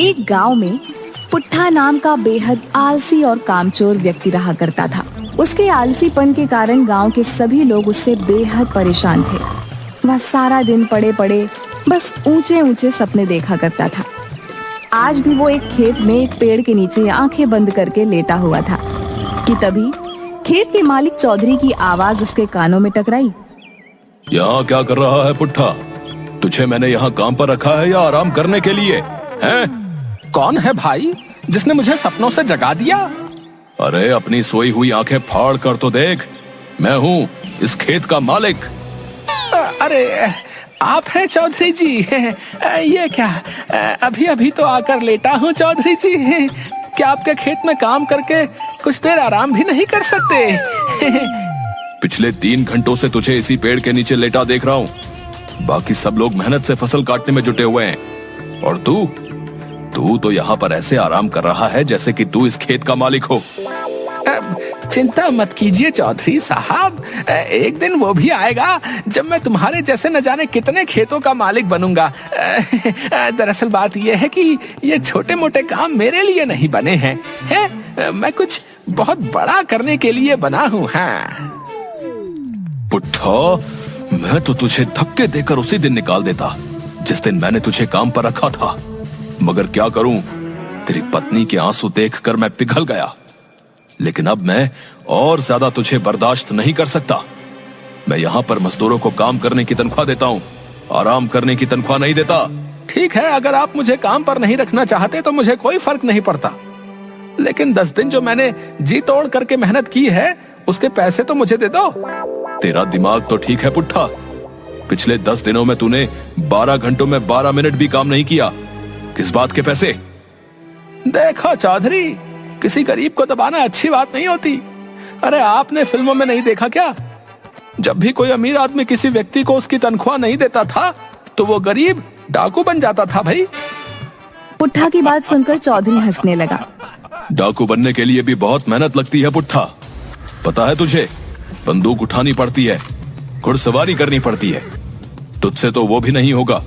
एक गांव में पुट्ठा नाम का बेहद आलसी और कामचोर व्यक्ति रहा करता था। उसके आलसीपन के कारण गांव के सभी लोग उससे बेहद परेशान थे। वह सारा दिन पड़े पड़े बस ऊंचे ऊंचे सपने देखा करता था। आज भी वो एक खेत में एक पेड़ के नीचे आंखें बंद करके लेटा हुआ था कि तभी खेत के मालिक चौधरी की आवाज उसके कानों में टकराई। यहाँ क्या कर रहा है पुट्ठा? तुझे मैंने यहाँ काम पर रखा है या आराम करने के लिए? हैं? कौन है भाई जिसने मुझे सपनों से जगा दिया? अरे अपनी सोई हुई आंखें फाड़ कर तो देख, मैं हूँ इस खेत का मालिक। अरे आप हैं चौधरी जी? ये क्या, अभी अभी तो आकर लेटा हूँ चौधरी जी। क्या आपके खेत में काम करके कुछ देर आराम भी नहीं कर सकते? पिछले 3 घंटों से तुझे इसी पेड़ के नीचे लेटा देख रहा हूँ। बाकी सब लोग मेहनत से फसल काटने में जुटे हुए हैं और तू तो यहाँ पर ऐसे आराम कर रहा है जैसे कि तू इस खेत का मालिक हो। चिंता मत कीजिए चौधरी साहब, एक दिन वो भी आएगा जब मैं तुम्हारे जैसे न जाने कितने खेतों का मालिक बनूंगा। दरअसल बात यह है कि ये छोटे मोटे काम मेरे लिए नहीं बने हैं, मैं कुछ बहुत बड़ा करने के लिए बना हूँ। हाँ पुट्ठा, मैं तो तुझे धक्के देकर उसी दिन निकाल देता जिस दिन मैंने तुझे काम पर रखा था, मगर क्या करूं, तेरी पत्नी के आंसू देखकर मैं पिघल गया। लेकिन अब मैं और ज्यादा तुझे बर्दाश्त नहीं कर सकता। मैं यहाँ पर मजदूरों को काम करने की तनख्वाह देता हूँ, आराम करने की तनख्वाह नहीं देता। ठीक है, अगर आप मुझे काम पर नहीं रखना चाहते तो मुझे कोई फर्क नहीं पड़ता, लेकिन 10 दिन जो मैंने जी तोड़ करके मेहनत की है उसके पैसे तो मुझे दे दो। तेरा दिमाग तो ठीक है पुट्ठा, पिछले 10 दिनों में तूने 12 घंटों में 12 मिनट भी काम नहीं किया। किस बात के पैसे? देखो चौधरी, किसी गरीब को दबाना अच्छी बात नहीं होती। अरे आपने फिल्मों में नहीं देखा क्या, जब भी कोई अमीर आदमी किसी व्यक्ति को उसकी तनख्वाह नहीं देता था तो वो गरीब डाकू बन जाता था। भाई पुट्ठा की बात सुनकर चौधरी हंसने लगा। डाकू बनने के लिए भी बहुत मेहनत लगती है पुट्ठा, पता है तुझे? बंदूक उठानी पड़ती है, घुड़सवारी करनी पड़ती है। तुझसे तो वो भी नहीं होगा।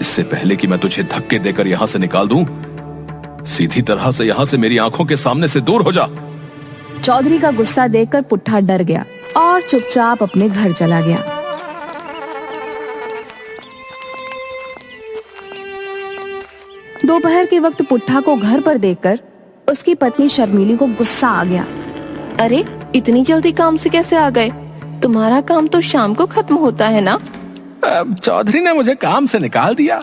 इससे पहले कि मैं तुझे धक्के देकर यहाँ से निकाल दूं, सीधी तरह से यहाँ से मेरी आंखों के सामने से दूर हो जा। चौधरी का गुस्सा देखकर पुट्ठा डर गया और चुपचाप अपने घर चला गया। दोपहर के वक्त पुट्ठा को घर पर देखकर उसकी पत्नी शर्मिली को गुस्सा आ गया। अरे इतनी जल्दी काम से कैसे आ गए? तुम्हारा काम तो शाम को खत्म होता है ना? चौधरी ने मुझे काम से निकाल दिया।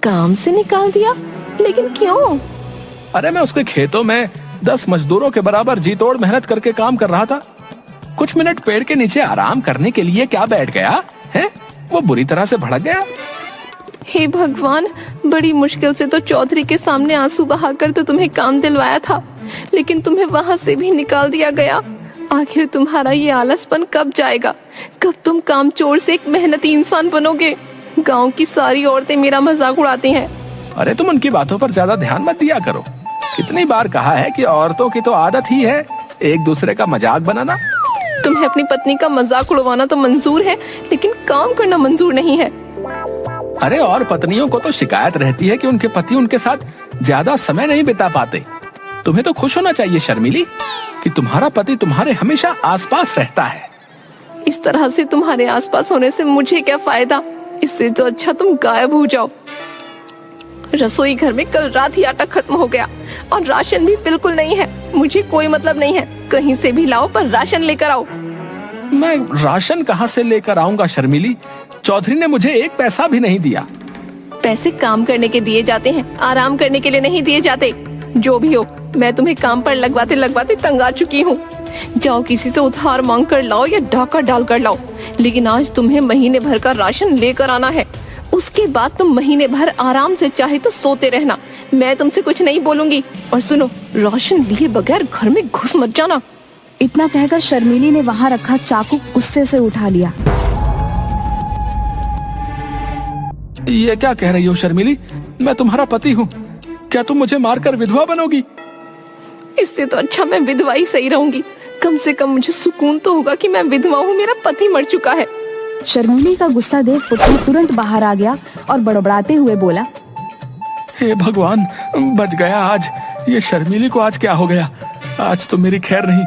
काम से निकाल दिया? लेकिन क्यों? अरे मैं उसके खेतों में 10 मजदूरों के बराबर जी तोड़ मेहनत करके काम कर रहा था। कुछ मिनट पेड़ के नीचे आराम करने के लिए क्या बैठ गया है, वो बुरी तरह से भड़क गया। हे भगवान, बड़ी मुश्किल से तो चौधरी के सामने आंसू बहाकर तो तुम्हें काम दिलवाया था, लेकिन तुम्हें वहाँ से भी निकाल दिया गया। आखिर तुम्हारा ये आलसपन कब जाएगा? कब तुम कामचोर से एक मेहनती इंसान बनोगे? गांव की सारी औरतें मेरा मजाक उड़ाती हैं। अरे तुम उनकी बातों पर ज्यादा ध्यान मत दिया करो। कितनी बार कहा है कि औरतों की तो आदत ही है एक दूसरे का मजाक बनाना। तुम्हें अपनी पत्नी का मजाक उड़वाना तो मंजूर है, लेकिन काम करना मंजूर नहीं है। अरे और पत्नियों को तो शिकायत रहती है कि उनके पति उनके साथ ज्यादा समय नहीं बिता पाते। तुम्हें तो खुश होना चाहिए शर्मिली कि तुम्हारा पति तुम्हारे हमेशा आसपास रहता है। इस तरह से तुम्हारे आसपास होने से मुझे क्या फायदा? इससे तो अच्छा तुम गायब हो जाओ। रसोई घर में कल रात ही आटा खत्म हो गया और राशन भी बिल्कुल नहीं है। मुझे कोई मतलब नहीं है, कहीं से भी लाओ पर राशन लेकर आओ। मैं राशन कहाँ से लेकर आऊंगा शर्मिली? चौधरी ने मुझे एक पैसा भी नहीं दिया। पैसे काम करने के दिए जाते हैं, आराम करने के लिए नहीं दिए जाते। जो भी हो, मैं तुम्हें काम पर लगवाते लगवाते तंग आ चुकी हूँ। जाओ किसी से उधार मांग कर लाओ या डाका डाल कर लाओ, लेकिन आज तुम्हें महीने भर का राशन लेकर आना है। उसके बाद तुम महीने भर आराम से चाहे तो सोते रहना। मैं तुमसे कुछ नहीं बोलूंगी। और सुनो, राशन लिए बगैर घर में घुस मत जाना। इतना कहकर शर्मिली ने वहाँ रखा चाकू गुस्से से उठा लिया। ये क्या कह रही हो शर्मिली? मैं तुम्हारा पति हूँ, क्या तुम मुझे मारकर विधवा बनोगी? इससे तो अच्छा मैं विधवा ही सही रहूंगी। कम से कम मुझे सुकून तो होगा कि मैं विधवा हूँ, मेरा पति मर चुका है। शर्मिली का गुस्सा देख पुट्ठा तुरंत बाहर आ गया और बड़बड़ाते हुए बोला, हे भगवान, बच गया आज। ये शर्मिली को आज क्या हो गया? आज तो मेरी खैर नहीं।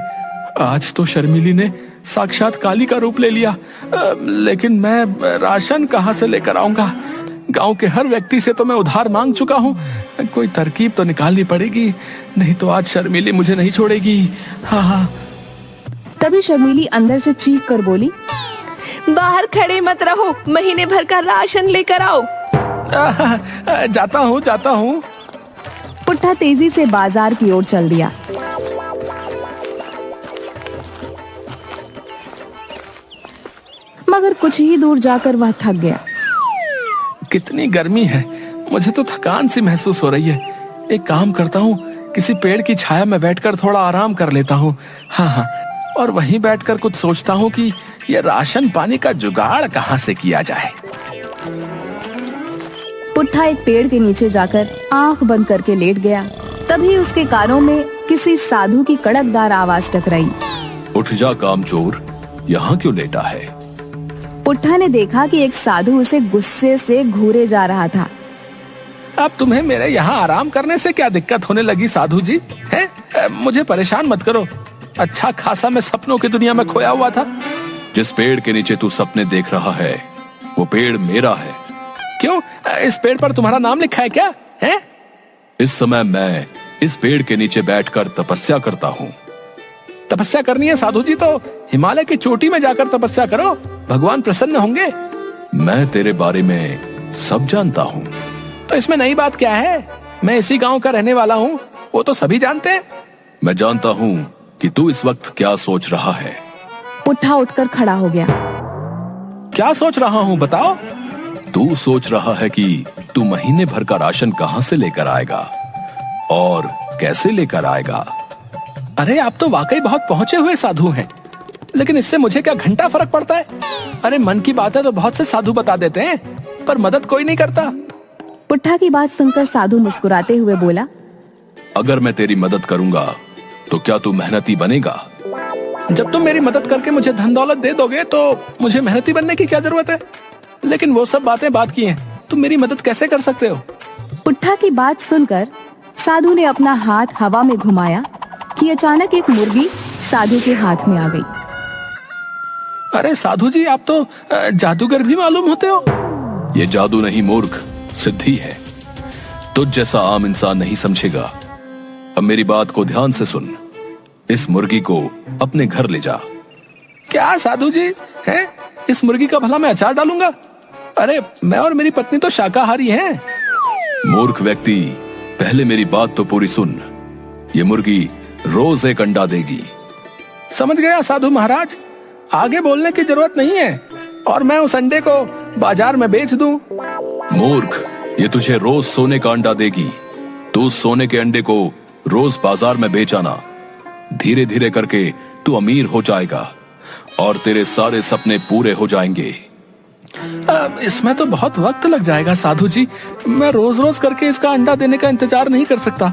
आज तो शर्मिली ने साक्षात काली का रूप ले लिया। लेकिन मैं राशन कहाँ से लेकर आऊंगा? गांव के हर व्यक्ति से तो मैं उधार मांग चुका हूँ। कोई तरकीब तो निकालनी पड़ेगी, नहीं तो आज शर्मिली मुझे नहीं छोड़ेगी। हाँ। तभी शर्मिली अंदर से चीख कर बोली, बाहर खड़े मत रहो, महीने भर का राशन लेकर आओ। जाता हूँ। पुट्ठा तेजी से बाजार की ओर चल दिया। मगर कुछ ही दूर जाकर वह थक गया। कितनी गर्मी है, मुझे तो थकान सी महसूस हो रही है। एक काम करता हूँ, किसी पेड़ की छाया में बैठकर थोड़ा आराम कर लेता हूँ। हाँ, और वहीं बैठकर कुछ सोचता हूँ कि ये राशन पानी का जुगाड़ कहाँ से किया जाए। पुट्ठा एक पेड़ के नीचे जाकर आंख बंद करके लेट गया। तभी उसके कानों में किसी साधु की कड़कदार आवाज टकराई। उठ जा कामचोर, यहाँ क्यों लेटा है? पुट्ठा ने देखा कि एक साधु उसे गुस्से से घूरे जा रहा था। अब तुम्हें मेरे यहाँ आराम करने से क्या दिक्कत होने लगी साधु जी? हैं? मुझे परेशान मत करो। अच्छा खासा मैं सपनों की दुनिया में खोया हुआ था। जिस पेड़ के नीचे तू सपने देख रहा है, वो पेड़ मेरा है। क्यों? इस पेड़ पर तुम्हारा नाम लिखा है क्या? हैं? इस समय मैं इस पेड़ के नीचे बैठकर तपस्या करता हूँ। तपस्या करनी है साधु जी तो हिमालय की चोटी में जाकर तपस्या करो, भगवान प्रसन्न होंगे। मैं तेरे बारे में सब जानता हूँ। तो इसमें नई बात क्या है? मैं इसी गांव का रहने वाला हूँ, वो तो सभी जानते हैं। मैं जानता हूँ कि तू इस वक्त क्या सोच रहा है। पुट्ठा उठकर खड़ा हो गया। क्या सोच रहा हूँ बताओ? तू सोच रहा है कि तू महीने भर का राशन कहाँ से लेकर आएगा और कैसे लेकर आएगा। अरे आप तो वाकई बहुत पहुंचे हुए साधु हैं, लेकिन इससे मुझे क्या घंटा फर्क पड़ता है? अरे मन की बातें तो बहुत से साधु बता देते हैं, पर मदद कोई नहीं करता। पुट्ठा की बात सुनकर साधु मुस्कुराते हुए बोला, अगर मैं तेरी मदद करूंगा तो क्या तू मेहनती बनेगा? जब तुम मेरी मदद करके मुझे धन दौलत दे दोगे तो मुझे मेहनती बनने की क्या जरूरत है? लेकिन वो सब बातें बात की हैं, तुम मेरी मदद कैसे कर सकते हो? पुट्ठा की बात सुनकर साधु ने अपना हाथ हवा में घुमाया कि अचानक एक मुर्गी साधु के हाथ में आ गई। अरे साधु जी, आप तो जादूगर भी मालूम होते हो। ये जादू नहीं मूर्ख, सिद्धि है। तुझ जैसा आम इंसान नहीं समझेगा। अब मेरी बात को ध्यान से सुन। इस मुर्गी को अपने घर ले जा। क्या साधु जी, हैं? इस मुर्गी का भला मैं अचार डालूंगा? अरे मैं और मेरी पत्नी तो शाकाहारी हैं। मूर्ख व्यक्ति, पहले मेरी बात तो पूरी सुन। ये मुर्गी रोज एक अंडा देगी। समझ गया साधु महाराज, आगे बोलने की जरूरत नहीं है। और मैं उस अंडे को बाजार में बेच दूं? मूर्ख, ये तुझे रोज सोने का अंडा देगी। तू उस सोने के अंडे को रोज बाजार में बेच आना। धीरे धीरे करके तू अमीर हो जाएगा और तेरे सारे सपने पूरे हो जाएंगे। इसमें तो बहुत वक्त लग जाएगा साधु जी। मैं रोज रोज करके इसका अंडा देने का इंतजार नहीं कर सकता।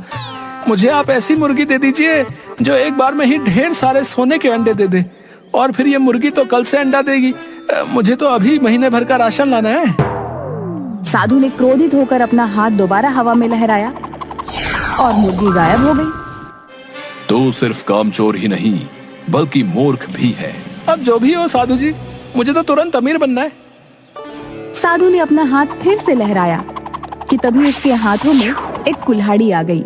मुझे आप ऐसी मुर्गी दे दीजिए जो एक बार में ही ढेर सारे सोने के अंडे दे दे, और फिर ये मुर्गी तो कल से अंडा देगी। मुझे तो अभी महीने भर का राशन लाना है। साधु ने क्रोधित होकर अपना हाथ दोबारा हवा में लहराया और मुर्गी गायब हो गई। तू सिर्फ कामचोर ही नहीं बल्कि मूर्ख भी है। अब जो भी हो साधु जी, मुझे तो तुरंत अमीर बनना है। साधु ने अपना हाथ फिर से लहराया कि तभी उसके हाथों में एक कुल्हाड़ी आ गई।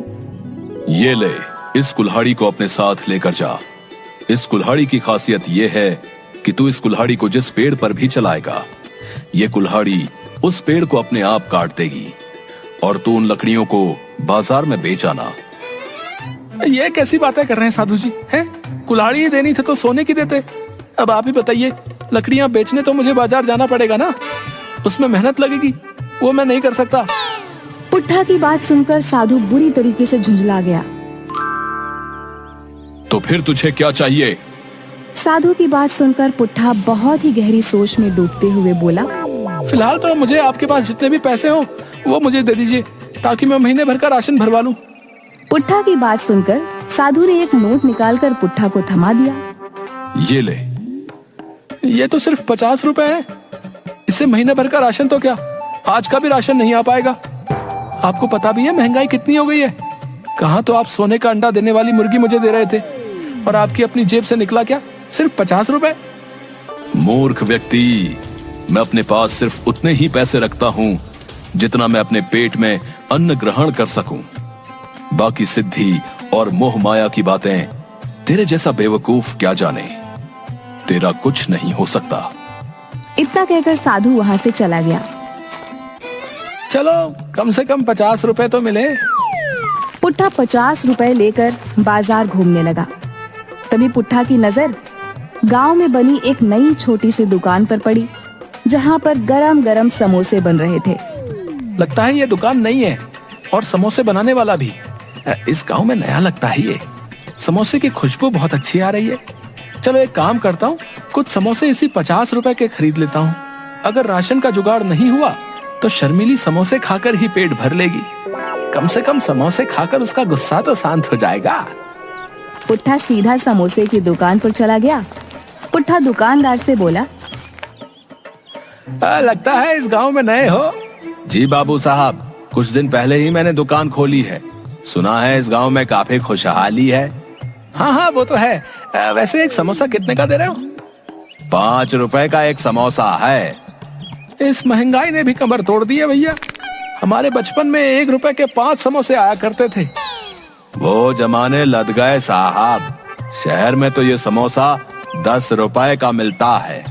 ये ले, इस कुल्हाड़ी को अपने साथ लेकर जा। इस कुल्हाड़ी की खासियत ये है कि तू इस कुल्हाड़ी को जिस पेड़ पर भी चलाएगा, ये कुल्हाड़ी उस पेड़ को अपने आप काट देगी और तू उन लकड़ियों को बाजार में बेच आना। ये कैसी बातें कर रहे हैं साधु जी? हैं? कुल्हाड़ी ही देनी थी तो सोने की देते। अब आप ही बताइए, लकड़ियां बेचने तो मुझे बाजार जाना पड़ेगा ना, उसमें मेहनत लगेगी, वो मैं नहीं कर सकता। पुट्ठा की बात सुनकर साधु बुरी तरीके से झुंझला गया। तो फिर तुझे क्या चाहिए? साधु की बात सुनकर पुट्ठा बहुत ही गहरी सोच में डूबते हुए बोला, फिलहाल तो मुझे आपके पास जितने भी पैसे हो वो मुझे दे दीजिए, ताकि मैं महीने भर का राशन भरवा लूं। पुट्ठा की बात सुनकर साधु ने एक नोट निकालकर पुट्ठा को थमा दिया। ये ले। ये तो सिर्फ 50 रुपए है। इससे महीने भर का राशन तो क्या, आज का भी राशन नहीं आ पाएगा। आपको पता भी है महंगाई कितनी हो गई है। कहाँ तो आप सोने का अंडा देने वाली मुर्गी मुझे दे रहे थे, और आपकी अपनी जेब से निकला क्या, सिर्फ 50 रुपए। मूर्ख व्यक्ति, मैं अपने पास सिर्फ उतने ही पैसे रखता हूँ जितना मैं अपने पेट में अन्न ग्रहण कर सकूं। बाकी सिद्धि और मोह माया की बातें तेरे जैसा बेवकूफ क्या जाने। तेरा कुछ नहीं हो सकता। इतना कहकर साधु वहां से चला गया। चलो कम से कम 50 रुपए तो मिले। पुट्ठा 50 रुपए लेकर बाजार घूमने लगा। तभी पुट्ठा की नजर गांव में बनी एक नई छोटी सी दुकान पर पड़ी, जहां पर गरम गरम समोसे बन रहे थे। लगता है ये दुकान नई है और समोसे बनाने वाला भी इस गांव में नया लगता है। ये समोसे की खुशबू बहुत अच्छी आ रही है। चलो एक काम करता हूँ, कुछ समोसे इसी 50 रुपए के खरीद लेता हूँ। अगर राशन का जुगाड़ नहीं हुआ तो शर्मिली समोसे खाकर ही पेट भर लेगी। कम से कम समोसे खाकर उसका गुस्सा तो शांत हो जाएगा। पुट्ठा सीधा समोसे की दुकान पर चला गया। पुट्ठा दुकानदार से बोला, लगता है इस गांव में नए हो। जी बाबू साहब, कुछ दिन पहले ही मैंने दुकान खोली है। सुना है इस गांव में काफी खुशहाली है। हाँ हाँ वो तो है। वैसे एक समोसा कितने का दे रहे हो? 5 रुपए का एक समोसा है। इस महंगाई ने भी कमर तोड़ दी है भैया। हमारे बचपन में 1 रुपए के 5 समोसे आया करते थे। वो जमाने लद गए साहब। शहर में तो ये समोसा 10 रुपए का मिलता है।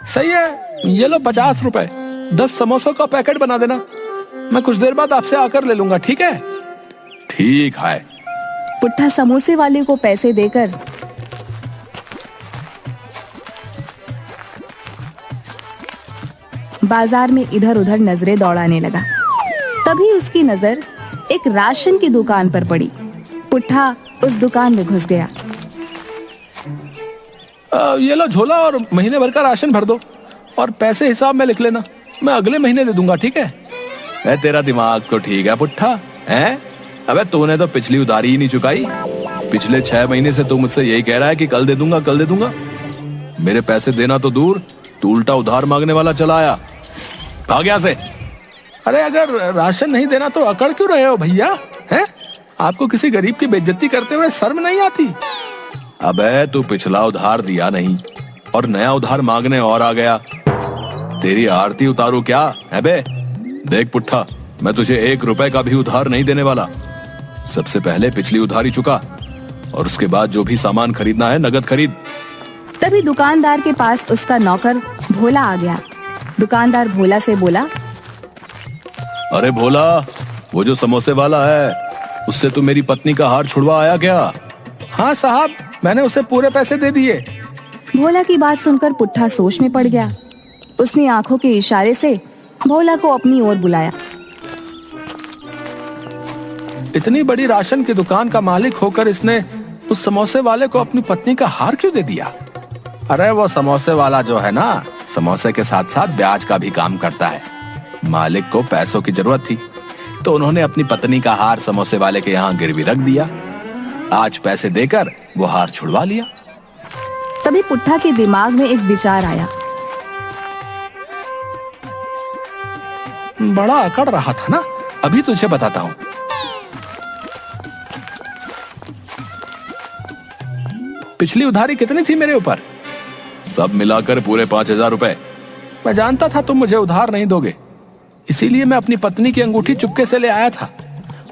सही है, ये लो 50 रुपए। 10 समोसों का पैकेट बना देना। मैं कुछ देर बाद आपसे आकर ले लूंगा, ठीक है? ठीक है। पुट्ठा समोसे वाले को पैसे देकर बाजार में इधर उधर नजरें दौड़ाने लगा। तभी उसकी नजर एक राशन की दुकान पर पड़ी। पुट्ठा उस दुकान में घुस गया। ये लो झोला और महीने भर का राशन भर दो, और पैसे हिसाब में लिख लेना। मैं अगले महीने दे दूंगा, ठीक है? तेरा दिमाग तो ठीक है पुट्ठा, है? अबे तूने तो पिछली उधारी ही नहीं चुकाई। पिछले 6 महीने से तू मुझसे यही कह रहा है कि कल दे दूंगा, कल दे दूंगा। मेरे पैसे देना तो दूर, तू उल्टा उधार मांगने वाला चला आया। भाग यहाँ से। अरे अगर राशन नहीं देना तो अकड़ क्यों रहे हो भैया? हैं? आपको किसी गरीब की बेइज्जती करते हुए शर्म नहीं आती? अबे तू पिछला उधार दिया नहीं और नया उधार मांगने और आ गया। तेरी आरती उतारू क्या है बे? देख पुट्ठा, मैं तुझे 1 रुपए का भी उधार नहीं देने वाला। सबसे पहले पिछली उधारी चुका, और उसके बाद जो भी सामान खरीदना है नगद खरीद। तभी दुकानदार के पास उसका नौकर भोला आ गया। दुकानदार भोला से बोला, अरे भोला, वो जो समोसे वाला है, उससे तू मेरी पत्नी का हार छुड़वा आया क्या? हाँ साहब, मैंने उसे पूरे पैसे दे दिए। भोला की बात सुनकर पुट्ठा सोच में पड़ गया। उसने आंखों के इशारे से भोला को अपनी ओर बुलाया। इतनी बड़ी राशन की दुकान का मालिक होकर इसने उस समोसे वाले को अपनी पत्नी का हार क्यों दे दिया? अरे वो समोसे वाला जो है ना, समोसे के साथ साथ ब्याज का भी काम करता है। मालिक को पैसों की जरूरत थी, तो उन्होंने अपनी पत्नी का हार समोसे वाले के यहाँ गिरवी रख दिया। आज पैसे देकर वो हार छुड़वा लिया। तभी पुट्ठा के दिमाग में एक विचार आया। बड़ा अकड़ रहा था ना, अभी तुझे बताता हूँ। पिछली उधारी कितनी थी मेरे ऊपर? सब मिलाकर पूरे 5,000 रुपए। मैं जानता था तुम मुझे उधार नहीं दोगे, इसीलिए मैं अपनी पत्नी की अंगूठी चुपके से ले आया था,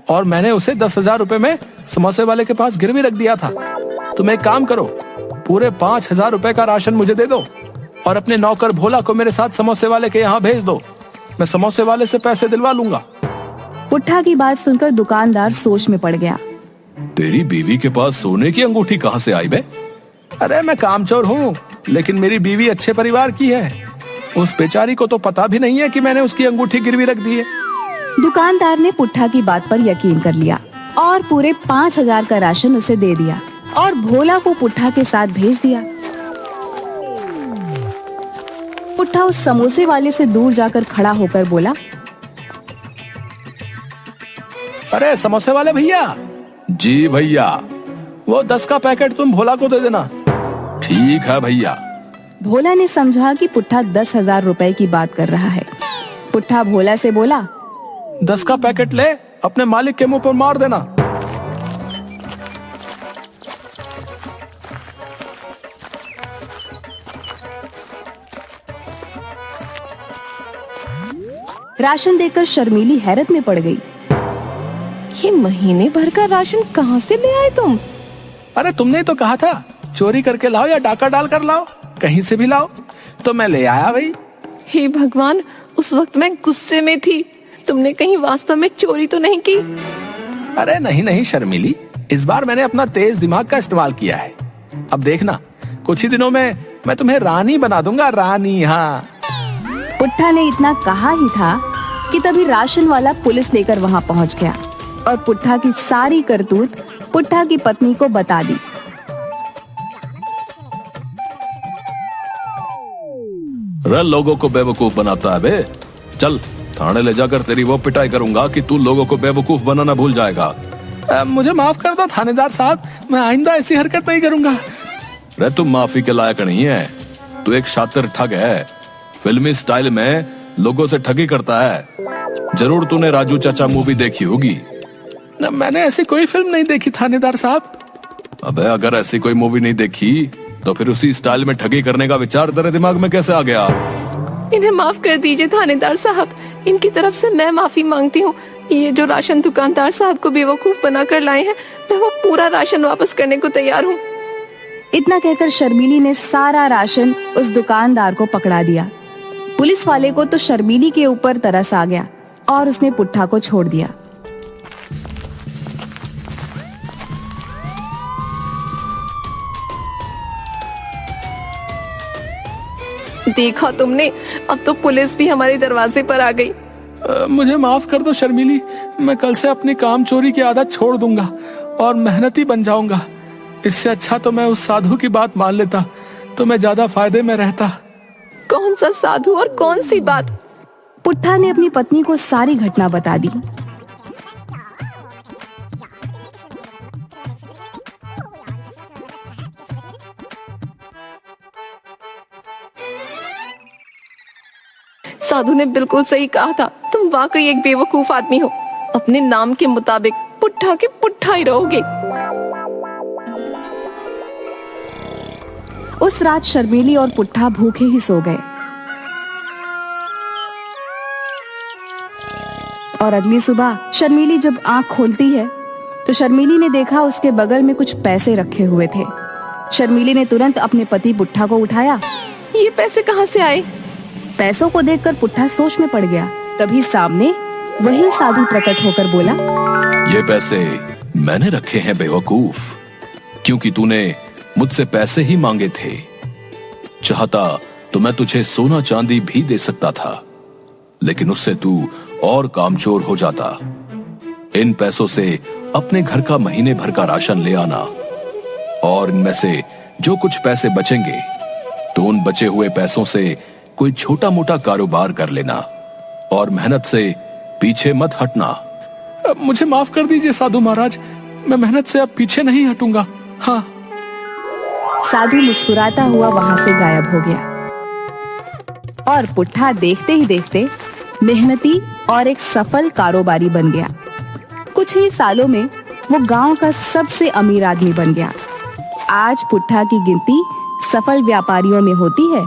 और मैंने उसे 10,000 रुपए में समोसे वाले के पास गिरवी रख दिया था। तुम एक काम करो, पूरे 5,000 रुपए का राशन मुझे दे दो, और अपने नौकर भोला को मेरे साथ समोसे वाले के यहाँ भेज दो। मैं समोसे वाले से पैसे दिलवा लूंगा। पुट्ठा की बात सुनकर दुकानदार सोच में पड़ गया। तेरी बीवी के पास सोने की अंगूठी कहाँ से आई बे? अरे मैं कामचोर हूँ, लेकिन मेरी बीवी अच्छे परिवार की है। उस बेचारी को तो पता भी नहीं है कि मैंने उसकी अंगूठी गिरवी रख दी है। दुकानदार ने पुट्ठा की बात पर यकीन कर लिया और पूरे 5,000 का राशन उसे दे दिया और भोला को पुट्ठा के साथ भेज दिया। पुट्ठा उस समोसे वाले से दूर जाकर खड़ा होकर बोला, अरे समोसे वाले भैया। जी भैया। वो 10 का पैकेट तुम भोला को दे देना। ठीक है भैया। भोला ने समझा कि पुट्ठा 10,000 रुपए की बात कर रहा है। पुट्ठा भोला से बोला, 10 का पैकेट ले, अपने मालिक के मुंह पर मार देना। राशन देकर शर्मीली हैरत में पड़ गई। ये महीने भर का राशन कहाँ से ले आए तुम? अरे तुमने तो कहा था चोरी करके लाओ या डाका डाल कर लाओ, कहीं से भी लाओ, तो मैं ले आया भाई। हे भगवान, उस वक्त मैं गुस्से में थी। तुमने कहीं वास्तव में चोरी तो नहीं की? अरे नहीं नहीं शर्मिली, इस बार मैंने अपना तेज दिमाग का इस्तेमाल किया है। अब देखना, कुछ ही दिनों में मैं तुम्हें रानी बना दूंगा, रानी। हाँ। पुट्ठा ने इतना कहा ही था कि तभी राशन वाला पुलिस लेकर वहां पहुंच गया और पुट्ठा की सारी करतूत पुट्ठा की पत्नी को बता दी। रे लोगों को बेवकूफ बनाता है बे। चल थाने ले जाकर तेरी वो पिटाई करूंगा कि तू लोगों को बेवकूफ बनाना भूल जाएगा। मुझे माफ कर दो थानेदार साहब, मैं आइंदा ऐसी हरकत नहीं करूंगा। रे तू माफी के लायक नहीं है, तू एक शातिर ठग है। फिल्मी स्टाइल में लोगों से ठगी करता है। जरूर तूने राजू चाचा मूवी देखी होगी। न, मैंने ऐसी कोई फिल्म नहीं देखी थानेदार साहब। अबे अगर ऐसी कोई मूवी नहीं देखी तो फिर उसी स्टाइल में ठगी करने का विचार तेरे दिमाग में कैसे आ गया? इन्हें माफ कर दीजिए थानेदार साहब, इनकी तरफ से मैं माफी मांगती हूँ। ये जो राशन दुकानदार साहब को बेवकूफ बनाकर लाए हैं, मैं वो पूरा राशन वापस करने को तैयार हूँ। इतना कहकर शर्मीली ने सारा राशन उस दुकानदार को पकड़ा दिया। पुलिस वाले को तो शर्मीली के ऊपर तरस आ गया और उसने पुट्ठा को छोड़ दिया। देखा तुमने, अब तो पुलिस भी हमारे दरवाजे पर आ गई। मुझे माफ कर दो शर्मिली, मैं कल से अपनी काम चोरी की आदत छोड़ दूंगा और मेहनती बन जाऊंगा। इससे अच्छा तो मैं उस साधु की बात मान लेता तो मैं ज्यादा फायदे में रहता। कौन सा साधु और कौन सी बात? पुट्ठा ने अपनी पत्नी को सारी घटना बता दी। साधु ने बिल्कुल सही कहा था, तुम वाकई एक बेवकूफ आदमी हो। अपने नाम के मुताबिक पुट्ठा के पुट्ठा ही रहोगे। उस रात शर्मीली और पुट्ठा भूखे ही सो गए और अगली सुबह शर्मीली जब आंख खोलती है तो शर्मीली ने देखा उसके बगल में कुछ पैसे रखे हुए थे। शर्मीली ने तुरंत अपने पति पुट्ठा को उठाया। ये पैसे कहाँ से आए? पैसों को देखकर पुट्ठा सोच में पड़ गया। तभी सामने वही साधु प्रकट होकर बोला, ये पैसे मैंने रखे हैं बेवकूफ, क्योंकि तूने मुझसे पैसे ही मांगे थे। चाहता तो मैं तुझे सोना चांदी भी दे सकता था, लेकिन उससे तू और कामचोर हो जाता। इन पैसों से अपने घर का महीने भर का राशन ले आना और इनमें से जो कुछ पैसे बचेंगे तो उन बचे हुए पैसों से कोई छोटा मोटा कारोबार कर लेना और मेहनत से पीछे मत हटना। मुझे माफ कर दीजिए साधु महाराज, मैं मेहनत से अब पीछे नहीं हटूंगा। हाँ। साधु मुस्कुराता हुआ वहां से गायब हो गया और पुट्ठा देखते ही देखते मेहनती और एक सफल कारोबारी बन गया। कुछ ही सालों में वो गांव का सबसे अमीर आदमी बन गया। आज पुट्ठा की गिनती सफल व्यापारियों में होती है